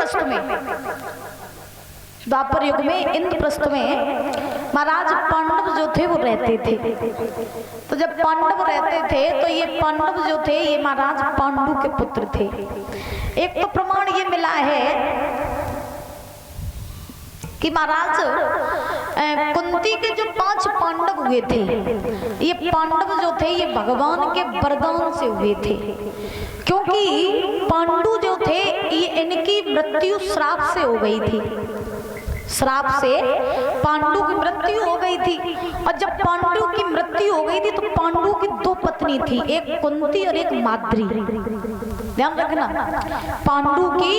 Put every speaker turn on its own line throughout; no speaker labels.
इंद्रप्रस्थ में, द्वापर युग में इंद्रप्रस्थ में महाराज पांडव जो थे वो रहते थे। तो जब पांडव रहते थे तो ये पांडव जो थे ये महाराज पांडु के पुत्र थे। एक तो प्रमाण ये मिला है कि महाराज कुंती के जो 5 पांडव हुए थे, ये पांडव जो थे ये भगवान के वरदान से हुए थे, क्योंकि पांडु जो थे ये इनकी मृत्यु श्राप से हो गई थी। श्राप से पांडु की मृत्यु हो गई थी। और जब पांडु की मृत्यु हो गई थी तो पांडु की 2 पत्नी थी, एक कुंती और एक माद्री। ध्यान रखना, पांडु की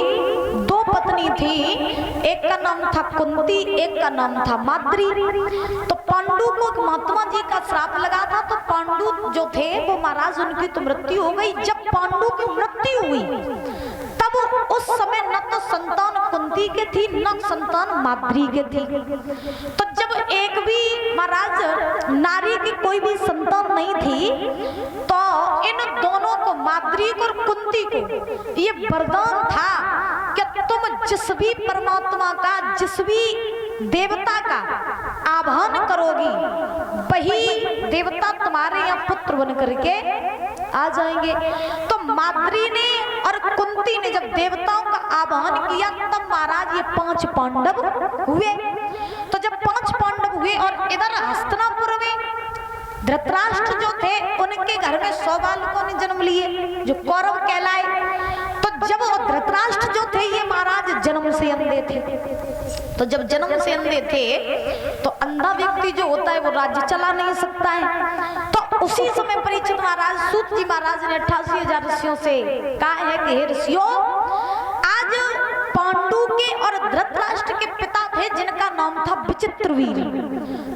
2 पत्नी थी, एक का नाम था कुंती, एक का नाम था माद्री। तो पांडु को महात्मा जी का श्राप लगा था, तो पांडु जो थे वो महाराज उनकी तो मृत्यु हो गई। जब पांडु की मृत्यु हुई तब उस समय न तो संतान कुंती के थी न संतान माद्री के थी। तो जब एक भी महाराज नारी की कोई भी संतान नहीं थी तो इन दोनों को, माद्री को और कुंती को, ये वरदान था कि तुम जिस भी परमात्मा का, जिस भी देवता का आह्वान करोगी वही देवता तुम्हारे यहाँ पुत्र बन करके आ जाएंगे। तो माद्री ने और कुंती ने जब देवताओं का आह्वान किया तब महाराज ये 5 पांडव हुए। तो जब 5 पांडव हुए और इधर हस्तिनापुर में धृतराष्ट्र जो थे उनके घर में 100 बालकों ने जन्म लिए जो कौरव कहलाए। तो जब धृतराष्ट्र जो थे ये महाराज जन्म से अंधे थे। तो जब जन्म से अंधे थे तो अंधा व्यक्ति जो होता है वो राज्य चला नहीं सकता है। तो उसी समय परीक्षित महाराज, सूत जी महाराज ने 88,000 ऋषियों से कहा है कि हे ऋषियों, आज पांडु के और धृतराष्ट्र के पिता थे जिनका नाम था विचित्रवीर।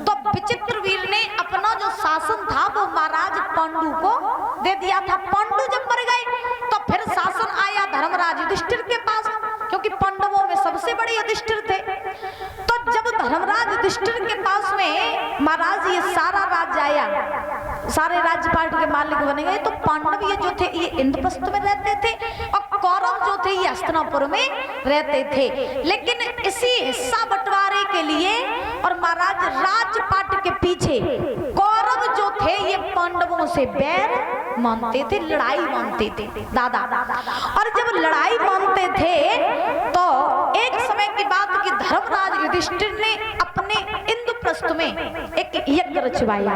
तो विचित्रवीर ने अपना जो शासन था वो महाराज पांडु को दे दिया था। पांडु जब मर गए तो फिर शासन आया धर्मराज युधिष्ठिर के पास, क्योंकि पांडवों में सबसे बड़े युधिष्ठिर थे। तो जब धर्मराज युधिष्ठिर के पास में महाराज ये सारा राज्य आया, सारे राज्यपाट के मालिक बने गए, तो पांडव ये जो थे ये इंद्रप्रस्थ में रहते थे और कौरव जो थे ये हस्तिनापुर में रहते थे। लेकिन इसी हिस्सा बंटवारे के लिए और महाराज राजपाट के पीछे कौरव जो थे ये पांडवों से बैर मानते थे, लड़ाई मानते थे दादा। और जब लड़ाई मानते थे तो एक समय की बात कि धर्मराज युधिष्ठिर ने अपने इंद्रप्रस्थ में एक यज्ञ रचवाया।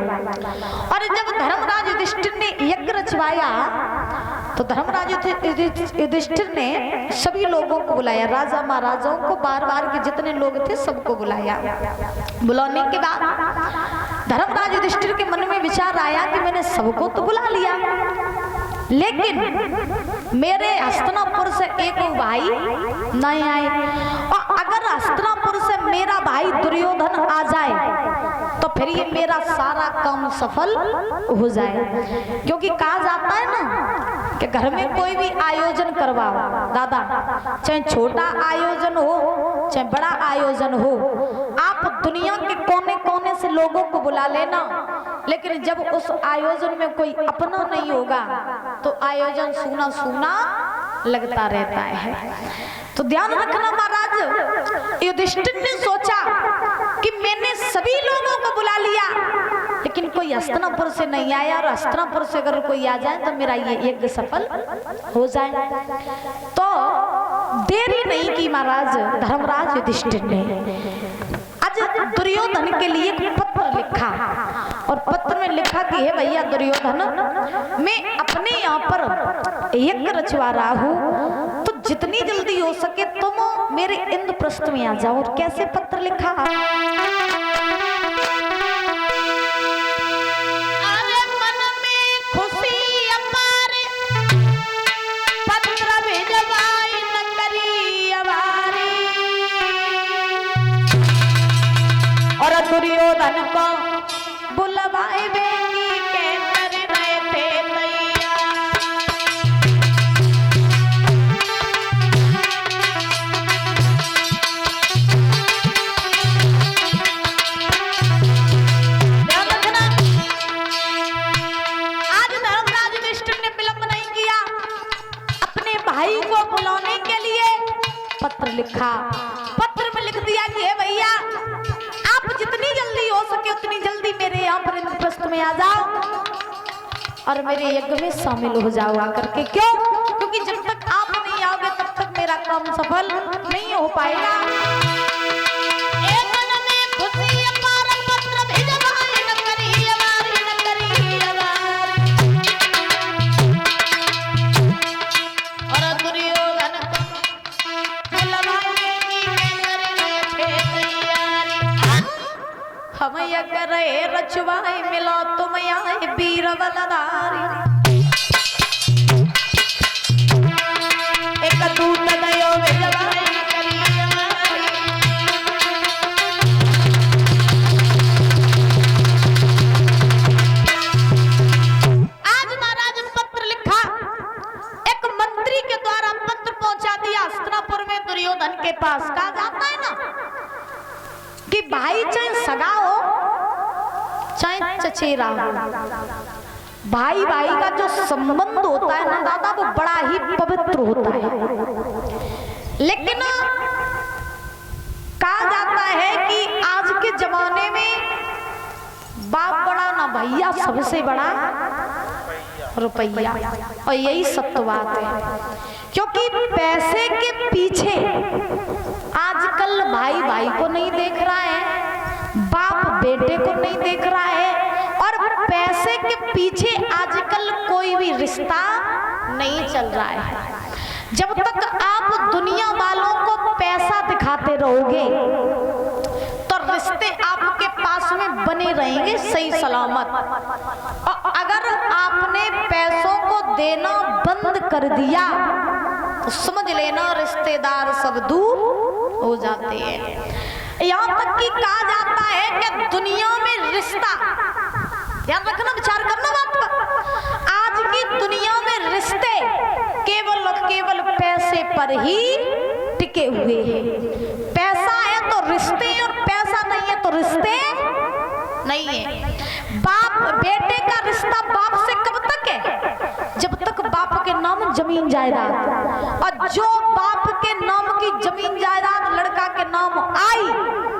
और जब धर्मराज युधिष्ठिर ने यज्ञ रचवाया तो धर्मराज युधिष्ठिर ने सभी लोगों को बुलाया, राजा महाराजाओं को, बार के जितने लोग थे सबको बुलाया। बुलाने के बाद धर्मराज युधिष्ठिर के मन में विचार आया कि मैंने सबको तो बुला लिया, लेकिन मेरे हस्तिनापुर से एक भाई नहीं आए, और अगर हस्तिनापुर से मेरा भाई दुर्योधन आ जाए तो फिर ये मेरा सारा काम सफल हो जाए। क्योंकि कहा जाता है ना कि घर में कोई भी आयोजन करवाओ दादा, चाहे छोटा आयोजन हो चाहे बड़ा आयोजन हो, आप दुनिया के कोने कोने से लोगों को बुला लेना, लेकिन जब उस आयोजन में कोई अपना नहीं होगा तो आयोजन सूना सूना लगता रहता है। तो ध्यान रखना महाराज युधिष्ठिर ने सोचा कि मैंने सभी लोगों को बुला लिया लेकिन कोई हस्तिनापुर से नहीं आया, और हस्तिनापुर से अगर कोई आ जाए तो मेरा ये यज्ञ सफल हो जाए। तो देरी नहीं की महाराज धर्मराज युधिष्ठिर ने आज दुर्योधन के लिए एक पत्र लिखा, और पत्र में लिखा कि हे भैया दुर्योधन, मैं अपने यहाँ पर यज्ञ रचवा रहा हूँ, तो जितनी जल्दी हो सके तुम मेरे इंद्रप्रस्थ में आ जाओ। और कैसे पत्र लिखा, दुर्योधन को बुलवाए बेटी के कर रहे थे मैया। आज धर्मराज युधिष्ठिर ने विलंब नहीं किया अपने भाई को बुलाने के लिए, पत्र लिखा। पत्र में लिख दिया कि हे भैया, आप जितनी जल्दी हो सके उतनी जल्दी मेरे यहाँ पर इंद्रप्रस्थ में आ जाओ और मेरे यज्ञ में शामिल हो जाओ आकर के। क्यों? क्योंकि जब तक आप नहीं आओगे तब तक मेरा काम सफल नहीं हो पाएगा। हम यज्ञ रहे रचवाए मिलो तुम आए वीर बलधारी। एक दूत गयो विजवाए आज महाराज पत्र लिखा। एक मंत्री के द्वारा पत्र पहुंचा दिया हस्तिनापुर में दुर्योधन के पास। कहा जाता है ना कि भाई चाहे सगा हो चाहे चचेरा हो, भाई भाई का जो संबंध होता है ना दादा, वो बड़ा ही पवित्र होता है। लेकिन कहा जाता है कि आज के जमाने में बाप बड़ा ना भैया, सबसे बड़ा रुपया। और यही सत्य बात है, क्योंकि पैसे के पीछे आजकल भाई भाई को नहीं देख रहा है, बाप बेटे को नहीं देख रहा है, और पैसे के पीछे आजकल कोई भी रिश्ता नहीं चल रहा है। जब तक आप दुनिया वालों को पैसा दिखाते रहोगे तो रिश्ते आपके पास में बने रहेंगे सही सलामत। और अगर आपने पैसों को देना बंद कर दिया तो समझ लेना रिश्तेदार सब दूर हो जाते हैं। यहाँ तक कि कहा जाता है कि दुनिया में रिश्ता, ध्यान रखना, विचार करना बात पर, आज की दुनिया में रिश्ते केवल और केवल पैसे पर ही टिके हुए हैं। पैसा है तो रिश्ते, और पैसा नहीं है तो रिश्ते नहीं है। बाप बेटे का रिश्ता बाप से कब तक है? जब तक बाप के नाम जमीन जायदाद, और जो बाप के नाम की जमीन जायदाद लड़का के नाम आई,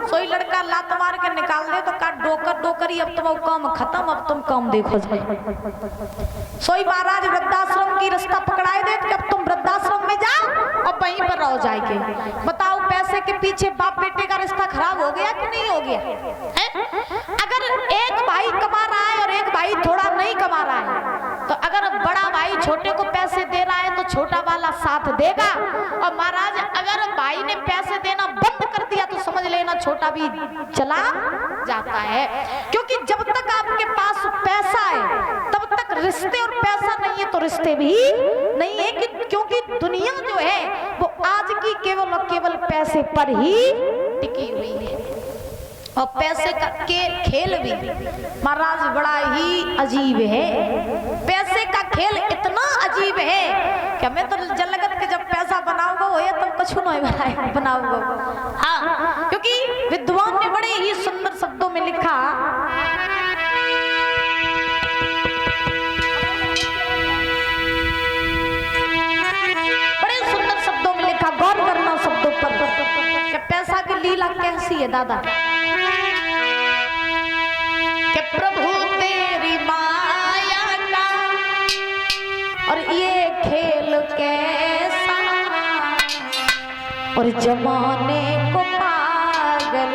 सोई लड़का लात मार के निकाल दे तो का डोकर डोकरी, अब तुम काम खत्म, अब तुम काम देखो जाए। सोई महाराज वृद्धाश्रम की रास्ता पकड़ाए दे कि अब तुम वृद्धाश्रम में जाओ और वहीं पर रहो जाएंगे। बताओ पैसे के पीछे बाप बेटे का रिश्ता खराब हो गया कि नहीं हो गया है? अगर एक भाई कमा रहा है और एक भाई थोड़ा नहीं कमा रहा है, तो अगर बड़ा भाई छोटे को पैसे दे रहा है तो छोटा वाला साथ देगा। और महाराज अगर भाई ने पैसे देना बंद कर दिया तो समझ लेना छोटा भी चला जाता है। क्योंकि जब तक आपके पास पैसा है तब तक रिश्ते, और पैसा नहीं है तो रिश्ते भी नहीं है। क्योंकि दुनिया जो है वो आज की केवल और केवल पैसे पर ही टिकी हुई है। और पैसे का खेल भी महाराज बड़ा ही अजीब है। पैसे का खेल इतना अजीब है कि हमें तो जलगत के जब पैसा बनाऊंगा वो ये तब कुछ नहीं बनाऊंगा। हाँ, क्योंकि विद्वान ने बड़े ही सुंदर शब्दों में लिखा, बड़े सुंदर शब्दों में लिखा, गौर करना शब्दों पर, कि पैसा की लीला कैसी है दादा। कि प्रभु तेरी माया का और ये खेल कैसा, और जमाने को पागल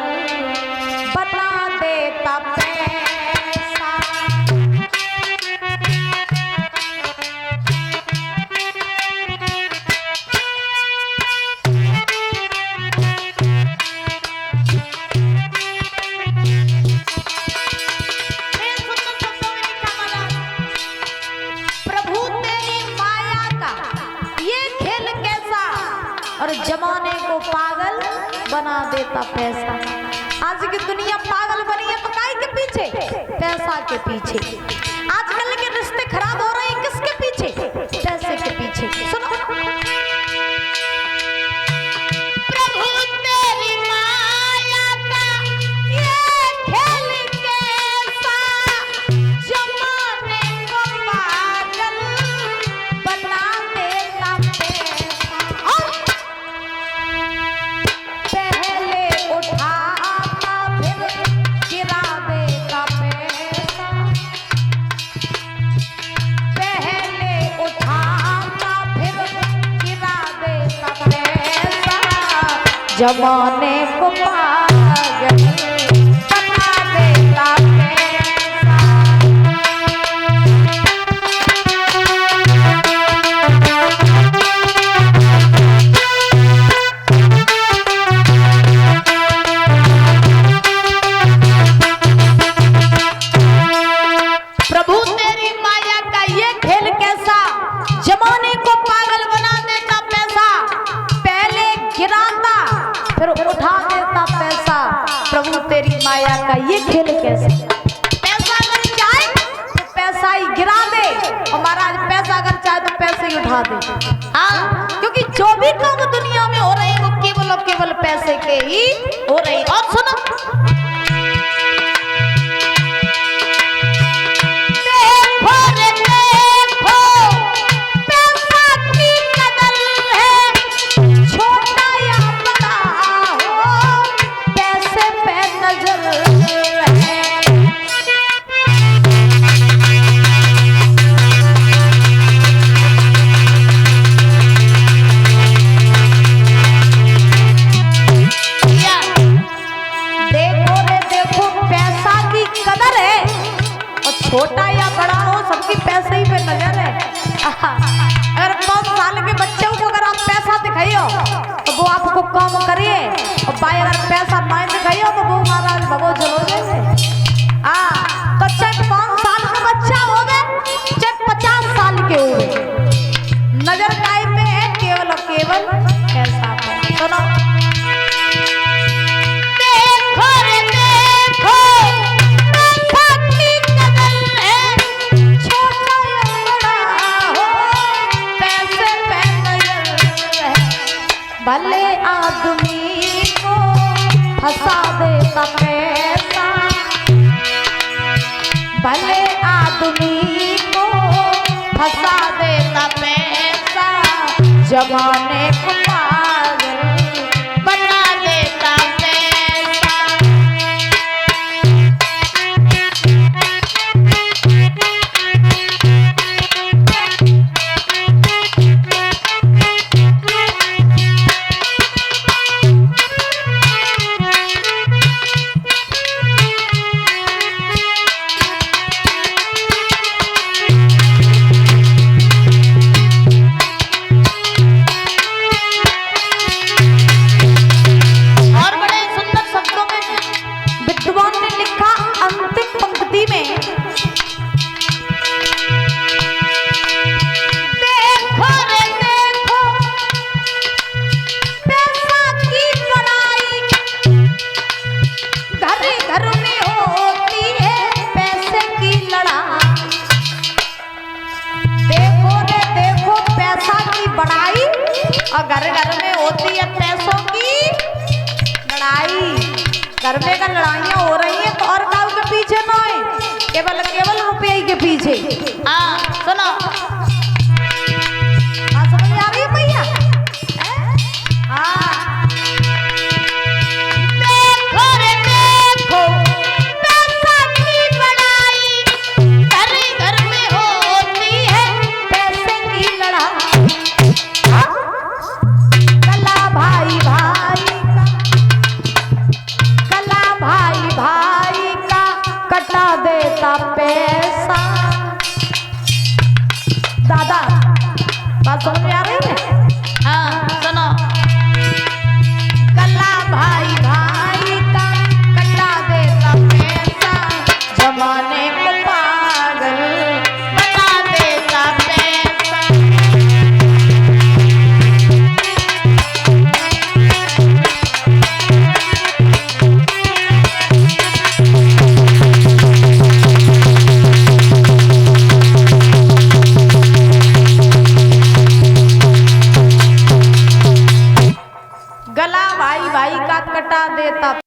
बना देता पैसा। जमाने को पागल बना देता पैसा। आज की दुनिया पागल बनी है तो काहे के पीछे? पैसा के पीछे। आजकल के रिश्ते खराब हो रहे हैं किसके पीछे? पैसे के पीछे। सुनो, प्रभु तेरी माया का ये खेल कैसा, जमाने को पागल बना देता पैसा। जमाने को पागल बना देता प्रभु तेरी माया का ये खेल कैसा, जमाने को पागल बना देता पैसा, पहले गिराता फिर उठा देता पैसा। प्रभु तेरी माया का ये खेल कैसा, पैसा अगर चाहे तो पैसा ही गिरा दे, और महाराज पैसा अगर चाहे तो पैसे ही उठा दे। हाँ, क्योंकि जो भी काम दुनिया में हो रहे हैं वो केवल और केवल पैसे के ही हो रहे हैं। और सुनो, छोटा या बड़ा हो सबकी पैसे ही पे नजर है। अगर 5 साल के बच्चे को अगर आप पैसा दिखाइयो तो वो आपको कम करिए, और भाई अगर पैसा नहीं दिखाइयो तो वो महाराज भगो चलो जैसे। तो चाहे 5 साल का बच्चा हो गए चाहे 50 साल के हो गए, नजर काय पे है केवल और केवल पैसा पे। सुनो, भले आदमी को फंसा देता पैसा, भले आदमी को फंसा देता पैसा, जमाने को पागल बना देता पैसा। और घर घर में होती है पैसों की लड़ाई। घर में अगर लड़ाइयाँ हो रही हैं तो और काल के पीछे ना है, केवल केवल रुपये के पीछे। हाँ सुनो, समझ में आ रही है भैया? हाँ, देखो रे देखो पैसा की लड़ाई, घर घर में होती है पैसे की लड़ाई। कला भाई भाई का कटा देता पैसा। दादा बात समझ में आ रही है? हाँ सुनो, कला भाई का कटा देता पैसा, जमाने